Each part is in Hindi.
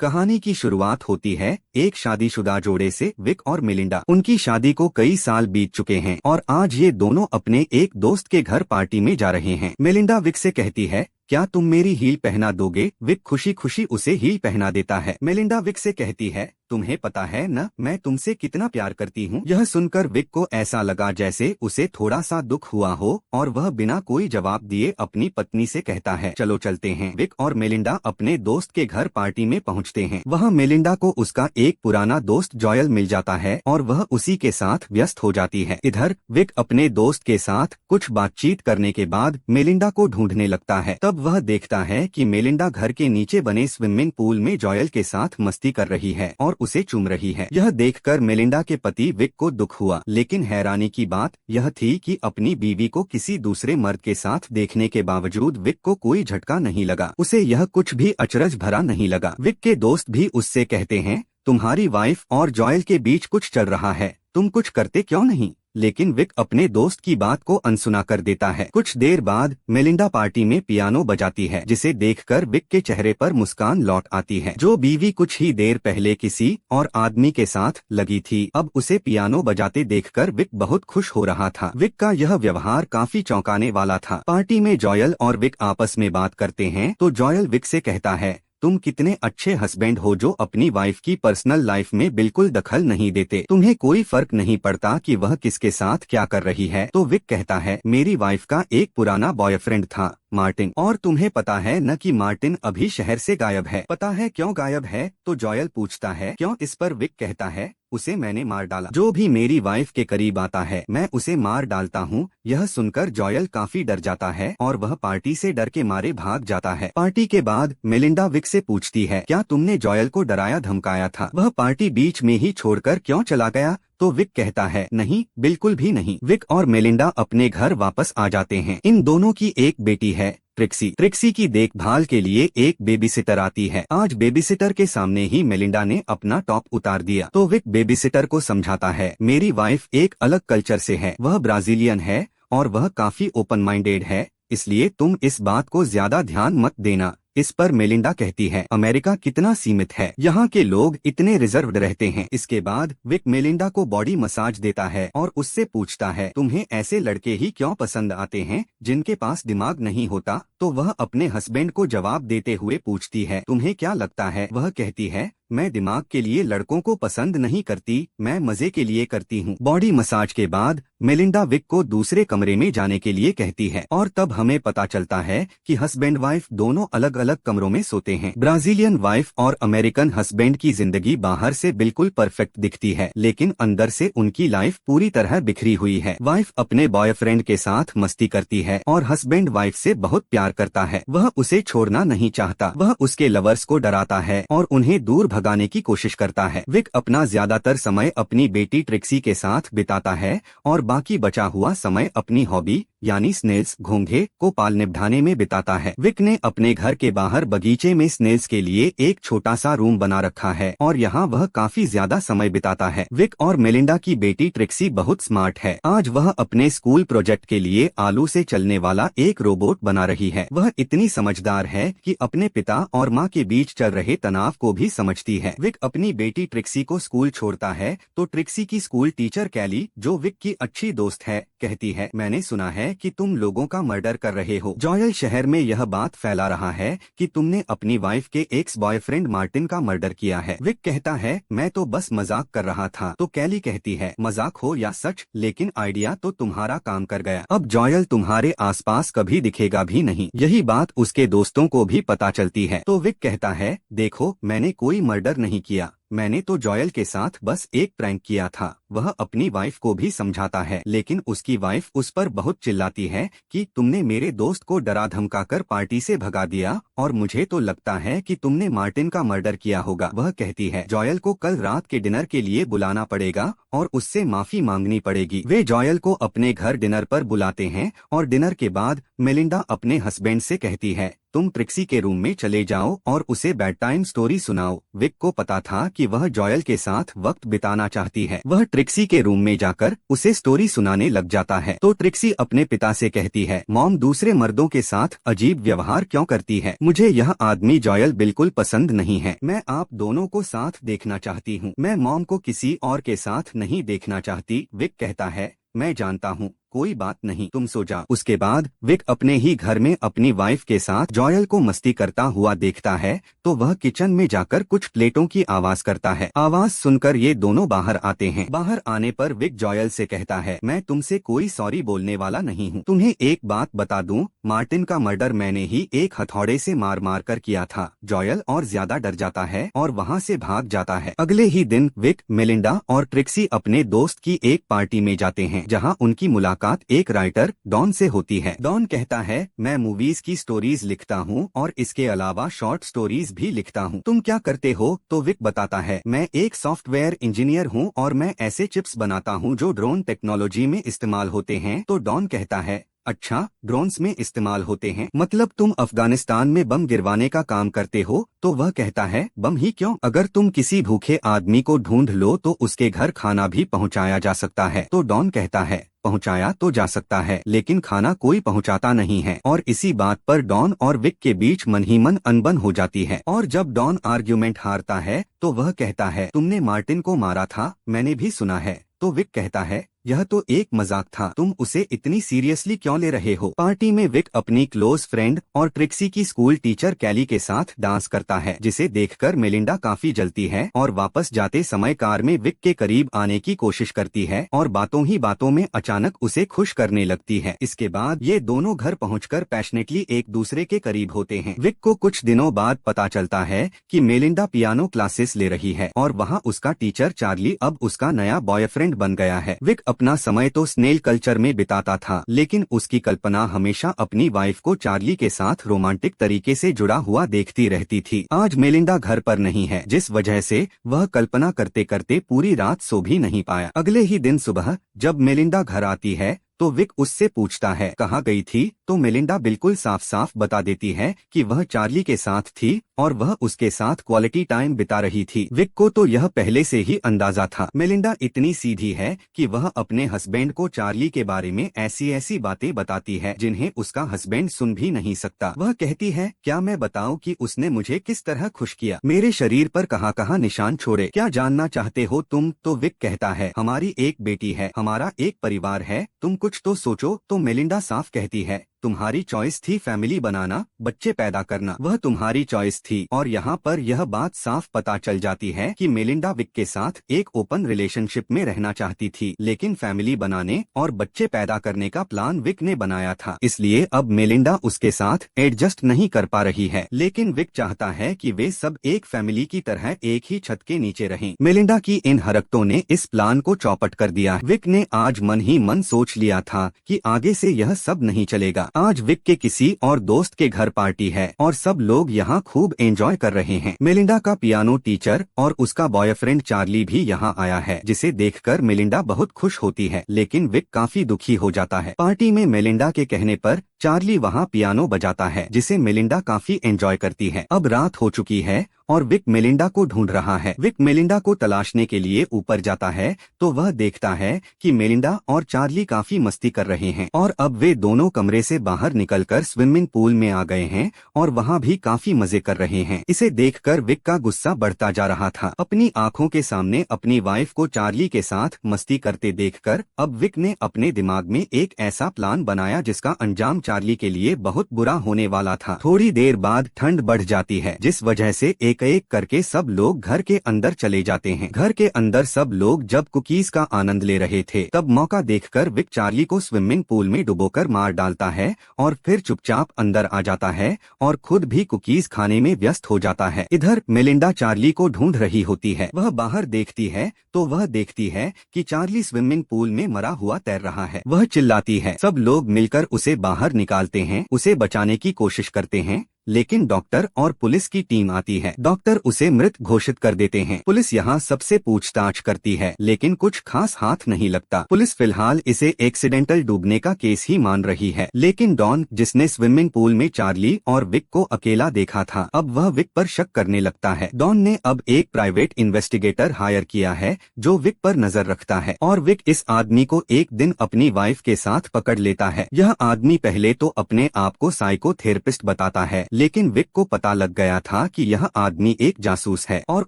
कहानी की शुरुआत होती है एक शादीशुदा जोड़े से, विक और मेलिंडा। उनकी शादी को कई साल बीत चुके हैं और आज ये दोनों अपने एक दोस्त के घर पार्टी में जा रहे हैं। मेलिंडा विक से कहती है, क्या तुम मेरी हील पहना दोगे? विक खुशी खुशी उसे हील पहना देता है। मेलिंडा विक से कहती है, तुम्हें पता है न मैं तुमसे कितना प्यार करती हूँ। यह सुनकर विक को ऐसा लगा जैसे उसे थोड़ा सा दुख हुआ हो और वह बिना कोई जवाब दिए अपनी पत्नी से कहता है, चलो चलते हैं। विक और मेलिंडा अपने दोस्त के घर पार्टी में पहुँचते हैं। वहाँ मेलिंडा को उसका एक पुराना दोस्त जॉयल मिल जाता है और वह उसी के साथ व्यस्त हो जाती है। इधर विक अपने दोस्त के साथ कुछ बातचीत करने के बाद मेलिंडा को ढूंढने लगता है। तब वह देखता है कि मेलिंडा घर के नीचे बने स्विमिंग पूल में जॉयल के साथ मस्ती कर रही है और उसे चूम रही है। यह देखकर मेलिंडा के पति विक को दुख हुआ, लेकिन हैरानी की बात यह थी कि अपनी बीवी को किसी दूसरे मर्द के साथ देखने के बावजूद विक को कोई झटका नहीं लगा। उसे यह कुछ भी अचरज भरा नहीं लगा। विक के दोस्त भी उससे कहते हैं, तुम्हारी वाइफ और जॉयल के बीच कुछ चल रहा है, तुम कुछ करते क्यों नहीं? लेकिन विक अपने दोस्त की बात को अनसुना कर देता है। कुछ देर बाद मेलिंडा पार्टी में पियानो बजाती है, जिसे देखकर विक के चेहरे पर मुस्कान लौट आती है। जो बीवी कुछ ही देर पहले किसी और आदमी के साथ लगी थी, अब उसे पियानो बजाते देखकर विक बहुत खुश हो रहा था। विक का यह व्यवहार काफी चौंकाने वाला था। पार्टी में जॉयल और विक आपस में बात करते हैं तो जॉयल विक से कहता है, तुम कितने अच्छे हस्बैंड हो जो अपनी वाइफ की पर्सनल लाइफ में बिल्कुल दखल नहीं देते। तुम्हें कोई फर्क नहीं पड़ता कि वह किसके साथ क्या कर रही है। तो विक कहता है, मेरी वाइफ का एक पुराना बॉयफ्रेंड था, मार्टिन, और तुम्हें पता है न कि मार्टिन अभी शहर से गायब है। पता है क्यों गायब है? तो जॉयल पूछता है, क्यों? इस पर विक कहता है, उसे मैंने मार डाला। जो भी मेरी वाइफ के करीब आता है मैं उसे मार डालता हूँ। यह सुनकर जॉयल काफी डर जाता है और वह पार्टी से डर के मारे भाग जाता है। पार्टी के बाद मेलिंडा विक से पूछती है, क्या तुमने जॉयल को डराया धमकाया था? वह पार्टी बीच में ही छोड़कर क्यों चला गया? तो विक कहता है, नहीं, बिल्कुल भी नहीं। विक और मेलिंडा अपने घर वापस आ जाते हैं। इन दोनों की एक बेटी है, ट्रिक्सी। ट्रिक्सी की देखभाल के लिए एक बेबीसिटर आती है। आज बेबीसिटर के सामने ही मेलिंडा ने अपना टॉप उतार दिया तो विक बेबीसिटर को समझाता है, मेरी वाइफ एक अलग कल्चर से है, वह ब्राजीलियन है और वह काफी ओपन माइंडेड है, इसलिए तुम इस बात को ज्यादा ध्यान मत देना। इस पर मेलिंडा कहती है, अमेरिका कितना सीमित है, यहाँ के लोग इतने रिजर्व्ड रहते हैं। इसके बाद विक मेलिंडा को बॉडी मसाज देता है और उससे पूछता है, तुम्हें ऐसे लड़के ही क्यों पसंद आते हैं जिनके पास दिमाग नहीं होता? तो वह अपने हस्बैंड को जवाब देते हुए पूछती है, तुम्हें क्या लगता है? वह कहती है, मैं दिमाग के लिए लड़कों को पसंद नहीं करती, मैं मजे के लिए करती हूँ। बॉडी मसाज के बाद मेलिंडा विक को दूसरे कमरे में जाने के लिए कहती है और तब हमें पता चलता है कि हस्बैंड वाइफ दोनों अलग अलग कमरों में सोते हैं। ब्राजीलियन वाइफ और अमेरिकन हस्बैंड की जिंदगी बाहर से बिल्कुल परफेक्ट दिखती है, लेकिन अंदर से उनकी लाइफ पूरी तरह बिखरी हुई है। वाइफ अपने बॉयफ्रेंड के साथ मस्ती करती है और हस्बैंड वाइफ से बहुत प्यार करता है। वह उसे छोड़ना नहीं चाहता। वह उसके लवर्स को डराता है और उन्हें दूर भगाने की कोशिश करता है। विक अपना ज्यादातर समय अपनी बेटी ट्रिक्सी के साथ बिताता है और बाकी बचा हुआ समय अपनी हॉबी यानी स्नेल्स घोंघे को पाल निभाने में बिताता है। विक ने अपने घर के बाहर बगीचे में स्नेल्स के लिए एक छोटा सा रूम बना रखा है और यहाँ वह काफी ज्यादा समय बिताता है। विक और मेलिंडा की बेटी ट्रिक्सी बहुत स्मार्ट है। आज वह अपने स्कूल प्रोजेक्ट के लिए आलू से चलने वाला एक रोबोट बना रही है। वह इतनी समझदार है कि अपने पिता और माँ के बीच चल रहे तनाव को भी समझती है। विक अपनी बेटी ट्रिक्सी को स्कूल छोड़ता है तो ट्रिक्सी की स्कूल टीचर कैली, जो विक की अच्छी दोस्त है, कहती है, मैंने सुना है कि तुम लोगों का मर्डर कर रहे हो। जॉयल शहर में यह बात फैला रहा है कि तुमने अपनी वाइफ के एक्स बॉयफ्रेंड मार्टिन का मर्डर किया है। विक कहता है, मैं तो बस मजाक कर रहा था। तो कैली कहती है, मजाक हो या सच, लेकिन आइडिया तो तुम्हारा काम कर गया। अब जॉयल तुम्हारे आसपास कभी दिखेगा भी नहीं। यही बात उसके दोस्तों को भी पता चलती है। तो विक कहता है, देखो, मैंने कोई मर्डर नहीं किया, मैंने तो जॉयल के साथ बस एक प्रैंक किया था। वह अपनी वाइफ को भी समझाता है, लेकिन उसकी वाइफ उस पर बहुत चिल्लाती है कि तुमने मेरे दोस्त को डरा धमकाकर पार्टी से भगा दिया और मुझे तो लगता है कि तुमने मार्टिन का मर्डर किया होगा। वह कहती है, जॉयल को कल रात के डिनर के लिए बुलाना पड़ेगा और उससे माफी मांगनी पड़ेगी। वे जॉयल को अपने घर डिनर पर बुलाते हैं और डिनर के बाद मेलिंडा अपने हस्बैंड से कहती है, तुम ट्रिक्सी के रूम में चले जाओ और उसे बेड टाइम स्टोरी सुनाओ। विक को पता था कि वह जॉयल के साथ वक्त बिताना चाहती है। वह ट्रिक्सी के रूम में जाकर उसे स्टोरी सुनाने लग जाता है तो ट्रिक्सी अपने पिता से कहती है, मॉम दूसरे मर्दों के साथ अजीब व्यवहार क्यों करती है? मुझे यह आदमी जॉयल बिल्कुल पसंद नहीं है। मैं आप दोनों को साथ देखना चाहती हूँ। मैं मॉम को किसी और के साथ नहीं देखना चाहती। विक कहता है, मैं जानता हूँ, कोई बात नहीं, तुम सो जाओ। उसके बाद विक अपने ही घर में अपनी वाइफ के साथ जॉयल को मस्ती करता हुआ देखता है तो वह किचन में जाकर कुछ प्लेटों की आवाज करता है। आवाज सुनकर ये दोनों बाहर आते हैं। बाहर आने पर विक जॉयल से कहता है, मैं तुमसे कोई सॉरी बोलने वाला नहीं हूँ। तुम्हें एक बात बता दूं, मार्टिन का मर्डर मैंने ही एक हथौड़े से मार मार कर किया था। जॉयल और ज्यादा डर जाता है और वहाँ से भाग जाता है। अगले ही दिन विक, मेलिंडा और ट्रिक्सी अपने दोस्त की एक पार्टी में जाते हैं जहाँ उनकी मुलाकात एक राइटर डॉन से होती है। डॉन कहता है, मैं मूवीज की स्टोरीज लिखता हूँ और इसके अलावा शॉर्ट स्टोरीज भी लिखता हूँ। तुम क्या करते हो? तो विक बताता है, मैं एक सॉफ्टवेयर इंजीनियर हूँ और मैं ऐसे चिप्स बनाता हूँ जो ड्रोन टेक्नोलॉजी में इस्तेमाल होते हैं। तो डॉन कहता है, अच्छा, ड्रोन्स में इस्तेमाल होते हैं, मतलब तुम अफगानिस्तान में बम गिरवाने का काम करते हो? तो वह कहता है, बम ही क्यों, अगर तुम किसी भूखे आदमी को ढूंढ लो तो उसके घर खाना भी पहुंचाया जा सकता है। तो डॉन कहता है, पहुंचाया तो जा सकता है लेकिन खाना कोई पहुंचाता नहीं है। और इसी बात पर डॉन और विक के बीच मन ही मन अनबन हो जाती है। और जब डॉन आर्ग्यूमेंट हारता है तो वह कहता है, तुमने मार्टिन को मारा था, मैंने भी सुना है। तो विक कहता है, यह तो एक मजाक था, तुम उसे इतनी सीरियसली क्यों ले रहे हो? पार्टी में विक अपनी क्लोज फ्रेंड और ट्रिक्सी की स्कूल टीचर कैली के साथ डांस करता है जिसे देखकर मेलिंडा काफी जलती है और वापस जाते समय कार में विक के करीब आने की कोशिश करती है और बातों ही बातों में अचानक उसे खुश करने लगती है। इसके बाद ये दोनों घर पहुंचकर पैशनेटली एक दूसरे के करीब होते हैं। विक को कुछ दिनों बाद पता चलता है कि मेलिंडा पियानो क्लासेस ले रही है और वहाँ उसका टीचर चार्ली अब उसका नया बॉयफ्रेंड बन गया है। विक अपना समय तो स्नेल कल्चर में बिताता था लेकिन उसकी कल्पना हमेशा अपनी वाइफ को चार्ली के साथ रोमांटिक तरीके से जुड़ा हुआ देखती रहती थी। आज मेलिंडा घर पर नहीं है जिस वजह से वह कल्पना करते करते पूरी रात सो भी नहीं पाया। अगले ही दिन सुबह जब मेलिंडा घर आती है तो विक उससे पूछता है, कहाँ गई थी? तो मेलिंडा बिल्कुल साफ साफ बता देती है कि वह चार्ली के साथ थी और वह उसके साथ क्वालिटी टाइम बिता रही थी। विक को तो यह पहले से ही अंदाजा था। मेलिंडा इतनी सीधी है कि वह अपने हस्बैंड को चार्ली के बारे में ऐसी ऐसी बातें बताती है जिन्हें उसका हस्बैंड सुन भी नहीं सकता। वह कहती है, क्या मैं बताऊं कि उसने मुझे किस तरह खुश किया, मेरे शरीर पर कहाँ कहाँ निशान छोड़े, क्या जानना चाहते हो तुम? तो विक कहता है, हमारी एक बेटी है, हमारा एक परिवार है, तुम कुछ तो सोचो। तो मेलिंडा साफ कहती है, तुम्हारी चॉइस थी फैमिली बनाना, बच्चे पैदा करना, वह तुम्हारी चॉइस थी। और यहाँ पर यह बात साफ पता चल जाती है कि मेलिंडा विक के साथ एक ओपन रिलेशनशिप में रहना चाहती थी लेकिन फैमिली बनाने और बच्चे पैदा करने का प्लान विक ने बनाया था, इसलिए अब मेलिंडा उसके साथ एडजस्ट नहीं कर पा रही है। लेकिन विक चाहता है कि वे सब एक फैमिली की तरह एक ही छत के नीचे रहें। मेलिंडा की इन हरकतों ने इस प्लान को चौपट कर दिया। विक ने आज मन ही मन सोच लिया था कि आगे से यह सब नहीं चलेगा। आज विक के किसी और दोस्त के घर पार्टी है और सब लोग यहाँ खूब एंजॉय कर रहे हैं। मेलिंडा का पियानो टीचर और उसका बॉयफ्रेंड चार्ली भी यहाँ आया है जिसे देखकर मेलिंडा बहुत खुश होती है लेकिन विक काफी दुखी हो जाता है। पार्टी में मेलिंडा के कहने पर चार्ली वहाँ पियानो बजाता है जिसे मेलिंडा काफी एंजॉय करती है। अब रात हो चुकी है और विक मेलिंडा को ढूंढ रहा है। विक मेलिंडा को तलाशने के लिए ऊपर जाता है तो वह देखता है कि मेलिंडा और चार्ली काफी मस्ती कर रहे हैं और अब वे दोनों कमरे से बाहर निकलकर स्विमिंग पूल में आ गए हैं और वहाँ भी काफी मजे कर रहे हैं। इसे देखकर विक का गुस्सा बढ़ता जा रहा था। अपनी आंखों के सामने अपनी वाइफ को चार्ली के साथ मस्ती करते देखकर अब विक ने अपने दिमाग में एक ऐसा प्लान बनाया जिसका अंजाम चार्ली के लिए बहुत बुरा होने वाला था। थोड़ी देर बाद ठंड बढ़ जाती है जिस वजह से एक एक करके सब लोग घर के अंदर चले जाते हैं। घर के अंदर सब लोग जब कुकीज का आनंद ले रहे थे तब मौका देखकर विक चार्ली को स्विमिंग पूल में डुबोकर मार डालता है और फिर चुपचाप अंदर आ जाता है और खुद भी कुकीज खाने में व्यस्त हो जाता है। इधर मेलिंडा चार्ली को ढूंढ रही होती है। वह बाहर देखती है तो वह देखती है कि चार्ली स्विमिंग पूल में मरा हुआ तैर रहा है। वह चिल्लाती है। सब लोग मिलकर उसे बाहर निकालते हैं, उसे बचाने की कोशिश करते हैं लेकिन डॉक्टर और पुलिस की टीम आती है। डॉक्टर उसे मृत घोषित कर देते हैं। पुलिस यहाँ सबसे पूछताछ करती है, लेकिन कुछ खास हाथ नहीं लगता। पुलिस फिलहाल इसे एक्सीडेंटल डूबने का केस ही मान रही है। लेकिन डॉन, जिसने स्विमिंग पूल में चार्ली और विक को अकेला देखा था, अब वह विक पर शक करने लगता है। डॉन ने अब एक प्राइवेट इन्वेस्टिगेटर हायर किया है जो विक पर नजर रखता है, और विक इस आदमी को एक दिन अपनी वाइफ के साथ पकड़ लेता है। यह आदमी पहले तो अपने आप को साइकोथेरेपिस्ट बताता है, लेकिन विक को पता लग गया था कि यह आदमी एक जासूस है, और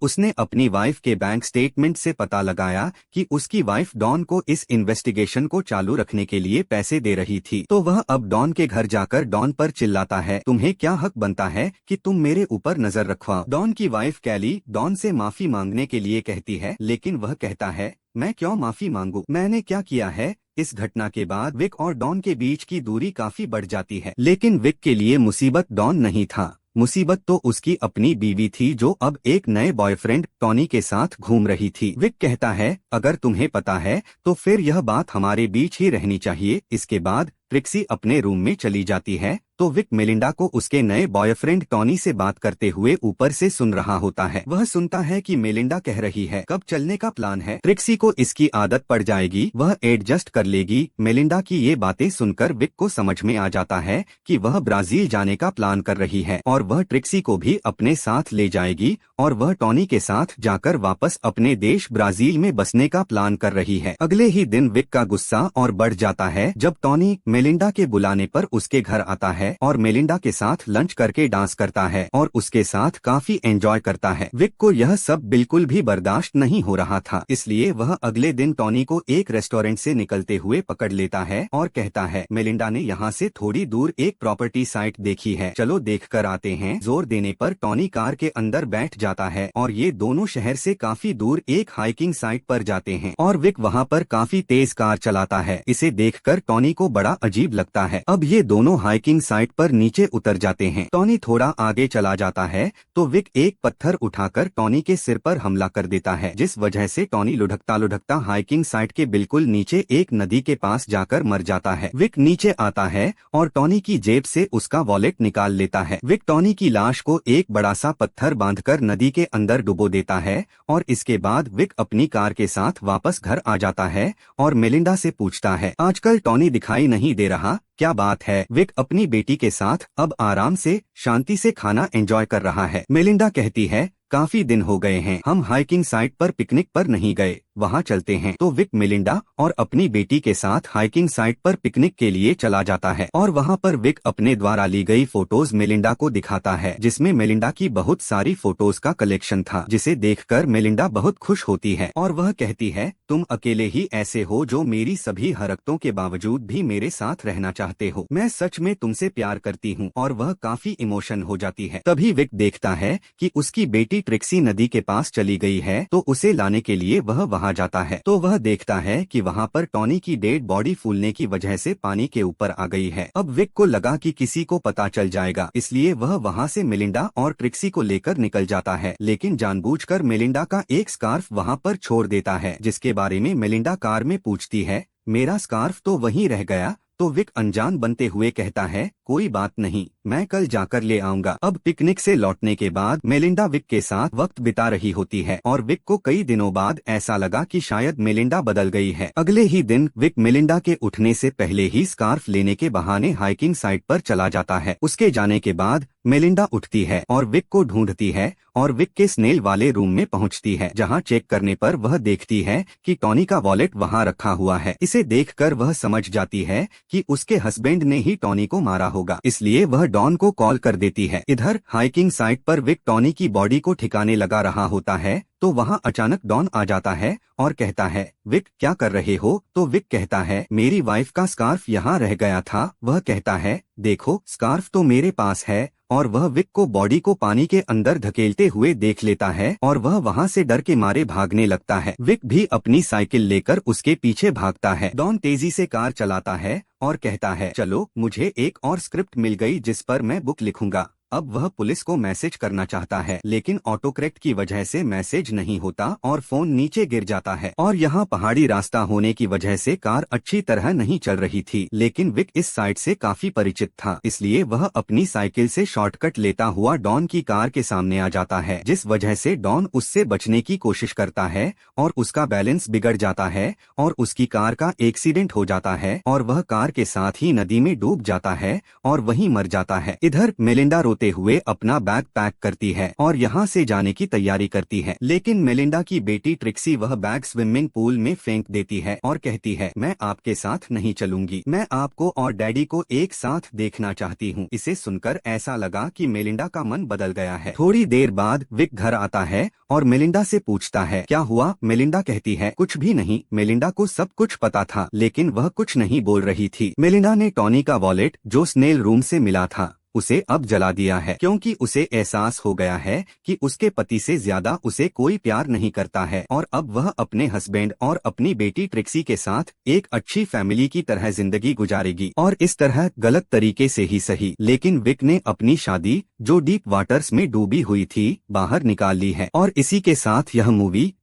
उसने अपनी वाइफ के बैंक स्टेटमेंट से पता लगाया कि उसकी वाइफ डॉन को इस इन्वेस्टिगेशन को चालू रखने के लिए पैसे दे रही थी। तो वह अब डॉन के घर जाकर डॉन पर चिल्लाता है, तुम्हें क्या हक बनता है कि तुम मेरे ऊपर नजर रखवाओ। डॉन की वाइफ कैली डॉन से माफी मांगने के लिए कहती है, लेकिन वह कहता है, मैं क्यों माफी मांगू, मैंने क्या किया है। इस घटना के बाद विक और डॉन के बीच की दूरी काफी बढ़ जाती है, लेकिन विक के लिए मुसीबत डॉन नहीं था। मुसीबत तो उसकी अपनी बीवी थी, जो अब एक नए बॉयफ्रेंड टॉनी के साथ घूम रही थी। विक कहता है, अगर तुम्हें पता है तो फिर यह बात हमारे बीच ही रहनी चाहिए। इसके बाद ट्रिक्सी अपने रूम में चली जाती है, तो विक मेलिंडा को उसके नए बॉयफ्रेंड टॉनी से बात करते हुए ऊपर से सुन रहा होता है। वह सुनता है कि मेलिंडा कह रही है, कब चलने का प्लान है। ट्रिक्सी को इसकी आदत पड़ जाएगी, वह एडजस्ट कर लेगी। मेलिंडा की ये बातें सुनकर विक को समझ में आ जाता है कि वह ब्राजील जाने का प्लान कर रही है, और वह ट्रिक्सी को भी अपने साथ ले जाएगी, और वह टॉनी के साथ जाकर वापस अपने देश ब्राजील में बसने का प्लान कर रही है। अगले ही दिन विक का गुस्सा और बढ़ जाता है जब टॉनी मेलिंडा के बुलाने पर उसके घर आता है और मेलिंडा के साथ लंच करके डांस करता है और उसके साथ काफी एंजॉय करता है। विक को यह सब बिल्कुल भी बर्दाश्त नहीं हो रहा था, इसलिए वह अगले दिन टॉनी को एक रेस्टोरेंट से निकलते हुए पकड़ लेता है और कहता है, मेलिंडा ने यहाँ से थोड़ी दूर एक प्रॉपर्टी साइट देखी है, चलो देख कर आते हैं। जोर देने पर टॉनी कार के अंदर बैठ जाता है और ये दोनों शहर से काफी दूर एक हाइकिंग साइट पर जाते हैं, और विक वहाँ पर काफी तेज कार चलाता है। इसे देखकर टॉनी को बड़ा अजीब लगता है। अब ये दोनों हाइकिंग साइट पर नीचे उतर जाते हैं। टॉनी थोड़ा आगे चला जाता है तो विक एक पत्थर उठाकर टॉनी के सिर पर हमला कर देता है, जिस वजह से टॉनी लुढ़कता लुढ़कता हाइकिंग साइट के बिल्कुल नीचे एक नदी के पास जाकर मर जाता है। विक नीचे आता है और टॉनी की जेब से उसका वॉलेट निकाल लेता है। विक टॉनी की लाश को एक बड़ा सा पत्थर बांधकर नदी के अंदर डुबो देता है, और इसके बाद विक अपनी कार के साथ वापस घर आ जाता है और मेलिंडा से पूछता है, आजकल टॉनी दिखाई नहीं दे रहा, क्या बात है। विक अपनी बेटी के साथ अब आराम से शांति से खाना एंजॉय कर रहा है। मेलिंडा कहती है, काफी दिन हो गए हैं, हम हाइकिंग साइट पर पिकनिक पर नहीं गए, वहाँ चलते हैं। तो विक मेलिंडा और अपनी बेटी के साथ हाइकिंग साइट पर पिकनिक के लिए चला जाता है, और वहाँ पर विक अपने द्वारा ली गई फोटोज मेलिंडा को दिखाता है, जिसमें मेलिंडा की बहुत सारी फोटोज का कलेक्शन था, जिसे देखकर मेलिंडा बहुत खुश होती है और वह कहती है, तुम अकेले ही ऐसे हो जो मेरी सभी हरकतों के बावजूद भी मेरे साथ रहना चाहते हो, मैं सच में तुमसे प्यार करती हूँ। और वह काफी इमोशन हो जाती है। तभी विक देखता है कि उसकी बेटी ट्रिक्सी नदी के पास चली गई है, तो उसे लाने के लिए वह वहाँ जाता है, तो वह देखता है कि वहाँ पर टॉनी की डेड बॉडी फूलने की वजह से पानी के ऊपर आ गई है। अब विक को लगा कि किसी को पता चल जाएगा, इसलिए वह वहाँ से मेलिंडा और ट्रिक्सी को लेकर निकल जाता है, लेकिन जानबूझकर मेलिंडा का एक स्कार्फ वहाँ पर छोड़ देता है, जिसके बारे में मेलिंडा कार में पूछती है, मेरा स्कार्फ तो वहीं रह गया। तो विक अनजान बनते हुए कहता है, कोई बात नहीं, मैं कल जाकर ले आऊंगा। अब पिकनिक से लौटने के बाद मेलिंडा विक के साथ वक्त बिता रही होती है, और विक को कई दिनों बाद ऐसा लगा कि शायद मेलिंडा बदल गई है। अगले ही दिन विक मेलिंडा के उठने से पहले ही स्कार्फ लेने के बहाने हाइकिंग साइट पर चला जाता है। उसके जाने के बाद मेलिंडा उठती है और विक को ढूंढती है, और विक के स्नेल वाले रूम में पहुंचती है, जहां चेक करने पर वह देखती है कि टॉनी का वॉलेट वहां रखा हुआ है। इसे देखकर वह समझ जाती है कि उसके हस्बैंड ने ही टॉनी को मारा होगा, इसलिए वह डॉन को कॉल कर देती है। इधर हाइकिंग साइट पर विक टॉनी की बॉडी को ठिकाने लगा रहा होता है, तो वहाँ अचानक डॉन आ जाता है और कहता है, विक क्या कर रहे हो। तो विक कहता है, मेरी वाइफ का स्कार्फ यहाँ रह गया था। वह कहता है, देखो स्कार्फ तो मेरे पास है, और वह विक को बॉडी को पानी के अंदर धकेलते हुए देख लेता है, और वह वहाँ से डर के मारे भागने लगता है। विक भी अपनी साइकिल लेकर उसके पीछे भागता है। डॉन तेजी से कार चलाता है और कहता है, चलो मुझे एक और स्क्रिप्ट मिल गई जिस पर मैं बुक लिखूंगा, अब वह पुलिस को मैसेज करना चाहता है, लेकिन ऑटोकरेक्ट की वजह से मैसेज नहीं होता और फोन नीचे गिर जाता है। और यहाँ पहाड़ी रास्ता होने की वजह से कार अच्छी तरह नहीं चल रही थी, लेकिन विक इस साइड से काफी परिचित था, इसलिए वह अपनी साइकिल से शॉर्टकट लेता हुआ डॉन की कार के सामने आ जाता है, जिस वजह से डॉन उससे बचने की कोशिश करता है और उसका बैलेंस बिगड़ जाता है और उसकी कार का एक्सीडेंट हो जाता है और वह कार के साथ ही नदी में डूब जाता है और वहीं मर जाता है। इधर मेलिंडा रोते हुए अपना बैग पैक करती है और यहाँ से जाने की तैयारी करती है, लेकिन मेलिंडा की बेटी ट्रिक्सी वह बैग स्विमिंग पूल में फेंक देती है और कहती है, मैं आपके साथ नहीं चलूंगी, मैं आपको और डैडी को एक साथ देखना चाहती हूँ। इसे सुनकर ऐसा लगा कि मेलिंडा का मन बदल गया है। थोड़ी देर बाद विक घर आता है और मेलिंडा से पूछता है, क्या हुआ? मेलिंडा कहती है, कुछ भी नहीं। मेलिंडा को सब कुछ पता था, लेकिन वह कुछ नहीं बोल रही थी। मेलिंडा ने टॉनी का वॉलेट जो स्नेल रूम से मिला था उसे अब जला दिया है, क्योंकि उसे एहसास हो गया है कि उसके पति से ज्यादा उसे कोई प्यार नहीं करता है और अब वह अपने हस्बैंड और अपनी बेटी ट्रिक्सी के साथ एक अच्छी फैमिली की तरह जिंदगी गुजारेगी। और इस तरह गलत तरीके से ही सही, लेकिन विक ने अपनी शादी जो डीप वाटर्स में डूबी हुई थी बाहर निकाल ली है। और इसी के साथ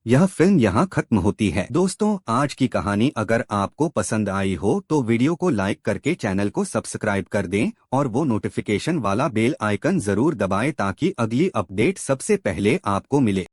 यह फिल्म यहाँ खत्म होती है। दोस्तों, आज की कहानी अगर आपको पसंद आई हो तो वीडियो को लाइक करके चैनल को सब्सक्राइब कर दें और वो नोटिफिकेशन वाला बेल आइकन जरूर दबाएं ताकि अगली अपडेट सबसे पहले आपको मिले।